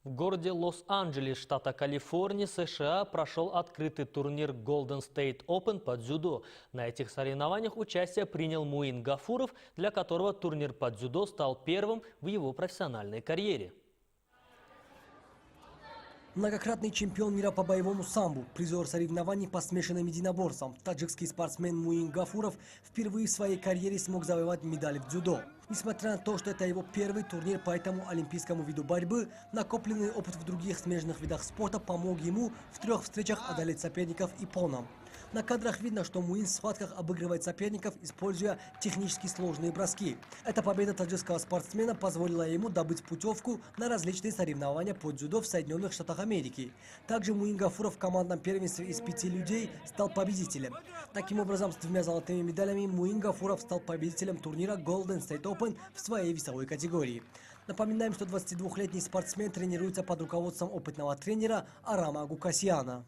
В городе Лос-Анджелес, штата Калифорния, США, прошел открытый турнир Golden State Open по дзюдо. На этих соревнованиях участие принял Муин Гафуров, для которого турнир по дзюдо стал первым в его профессиональной карьере. Многократный чемпион мира по боевому самбо, призер соревнований по смешанным единоборствам, таджикский спортсмен Муин Гафуров впервые в своей карьере смог завоевать медаль в дзюдо. Несмотря на то, что это его первый турнир по этому олимпийскому виду борьбы, накопленный опыт в других смежных видах спорта помог ему в 3 встречах одолеть соперников японам. На кадрах видно, что Муин в схватках обыгрывает соперников, используя технически сложные броски. Эта победа таджикского спортсмена позволила ему добыть путевку на различные соревнования по дзюдо в Соединенных Штатах Америки. Также Муин Гафуров в командном первенстве из 5 людей стал победителем. Таким образом, с 2 золотыми медалями Муин Гафуров стал победителем турнира Golden State Open в своей весовой категории. Напоминаем, что 22-летний спортсмен тренируется под руководством опытного тренера Арама Гукасьяна.